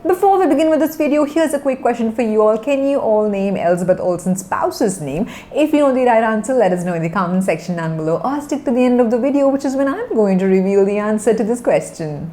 Before we begin with this video, here's a quick question for you all. Can you all name 𝘧𝘢𝘷𝘰𝘶𝘳�'s spouse's name? If you know the right answer, let us know in the comment section down below, or stick to the end of the video, which is when I'm going to reveal the answer to this question.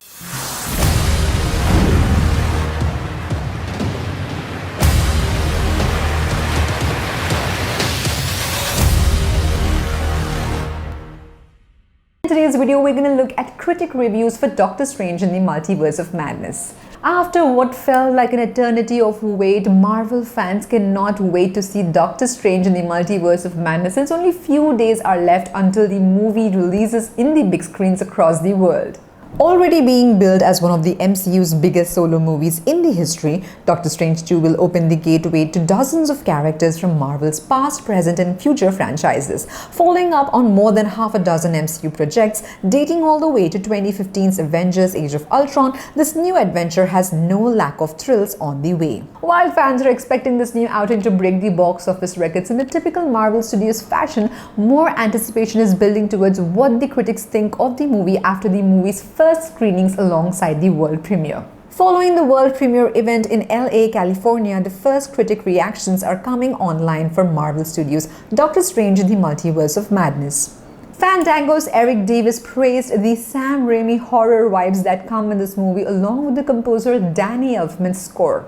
In today's video, we're going to look at critic reviews for Doctor Strange in the Multiverse of Madness. After what felt like an eternity of wait, Marvel fans cannot wait to see Doctor Strange in the Multiverse of Madness, since only few days are left until the movie releases in the big screens across the world. Already being billed as one of the MCU's biggest solo movies in the history, Doctor Strange 2 will open the gateway to dozens of characters from Marvel's past, present and future franchises, following up on more than half a dozen MCU projects dating all the way to 2015's Avengers Age of Ultron. This new adventure has no lack of thrills on the way. While fans are expecting this new outing to break the box office records in the typical Marvel Studios fashion, more anticipation is building towards what the critics think of the movie after the movie's first screenings alongside the world premiere. Following the world premiere event in LA, California, the first critic reactions are coming online for Marvel Studios' Doctor Strange in the Multiverse of Madness. Fandango's Eric Davis praised the Sam Raimi horror vibes that come in this movie, along with the composer Danny Elfman's score.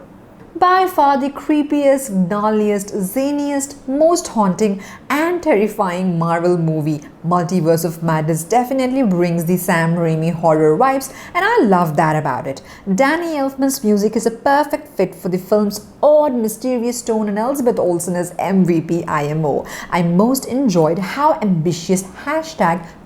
By far the creepiest, gnarliest, zaniest, most haunting and terrifying Marvel movie, Multiverse of Madness definitely brings the Sam Raimi horror vibes, and I love that about it. Danny Elfman's music is a perfect fit for the film's odd, mysterious tone, and Elizabeth Olsen as MVP IMO. I most enjoyed how ambitious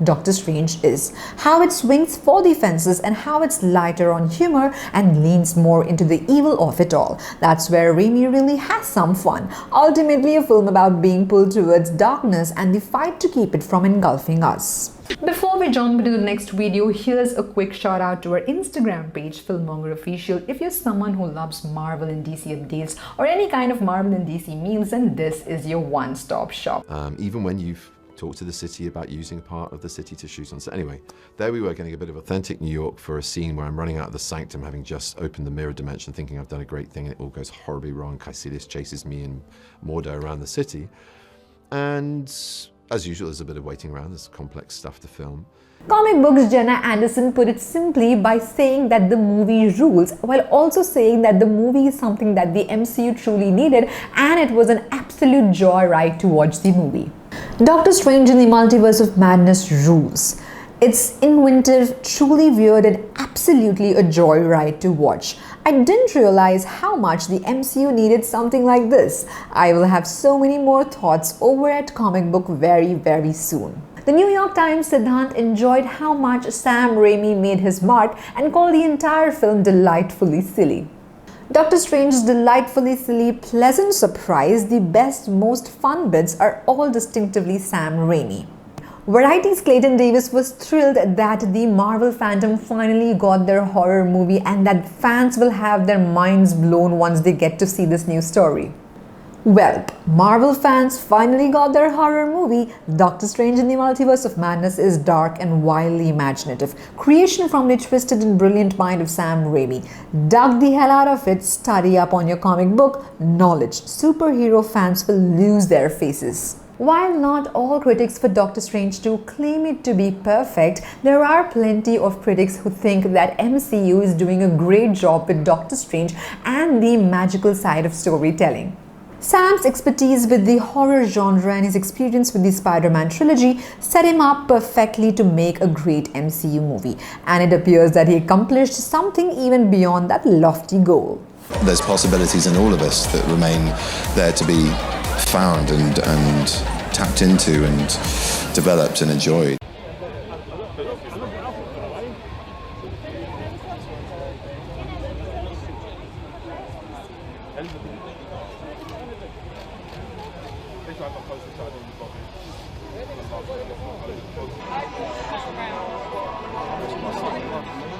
#Doctor Strange is, how it swings for the fences, and how it's lighter on humor and leans more into the evil of it all. That's where Raimi really has some fun. Ultimately, a film about being pulled towards darkness and the fight to keep it from engulfing us. Before we jump into the next video, here's a quick shout out to our Instagram page, FilMonger Official. If you're someone who loves Marvel and DC updates or any kind of Marvel and DC memes, then this is your one-stop shop. Even when you've talked to the city about using a part of the city to shoot on. So anyway, there we were getting a bit of authentic New York for a scene where I'm running out of the sanctum, having just opened the mirror dimension, thinking I've done a great thing, and it all goes horribly wrong. 𝘭𝘰𝘶𝘵 chases me and 𝘨𝘠𝘢 around the city. And as usual, there's a bit of waiting around, there's complex stuff to film. Comic books Jenna Anderson put it simply by saying that the movie rules, while also saying that the movie is something that the MCU truly needed, and it was an absolute joyride to watch the movie. Doctor Strange in the Multiverse of Madness rules. It's inventive, truly weird, and absolutely a joyride to watch. I didn't realize how much the MCU needed something like this. I will have so many more thoughts over at Comic Book very soon. The New York Times Siddhant enjoyed how much Sam Raimi made his mark and called the entire film delightfully silly. Doctor Strange's delightfully silly, pleasant surprise, the best, most fun bits are all distinctively Sam Raimi. Variety's Clayton Davis was thrilled that the Marvel fandom finally got their horror movie and that fans will have their minds blown once they get to see this new story. Well, Marvel fans finally got their horror movie. Doctor Strange in the Multiverse of Madness is dark and wildly imaginative. Creation from the twisted and brilliant mind of Sam Raimi. Dug the hell out of it, study up on your comic book knowledge. Superhero fans will lose their faces. While not all critics for Doctor Strange 2 claim it to be perfect, there are plenty of critics who think that MCU is doing a great job with Doctor Strange and the magical side of storytelling. Sam's expertise with the horror genre and his experience with the Spider-Man trilogy set him up perfectly to make a great MCU movie, and it appears that he accomplished something even beyond that lofty goal. There's possibilities in all of us that remain there to be found and tapped into and developed and enjoyed.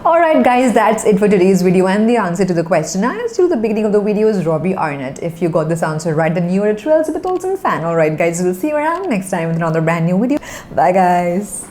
Alright guys, that's it for today's video and the answer to the question I asked you at the beginning of the video is 𝘧𝘢𝘷𝘰𝘶. If you got this answer right, then you're a 𝘧𝘪𝘭𝘍𝘍𝑒 fan. Alright guys, we'll see you around next time with another brand new video. Bye guys.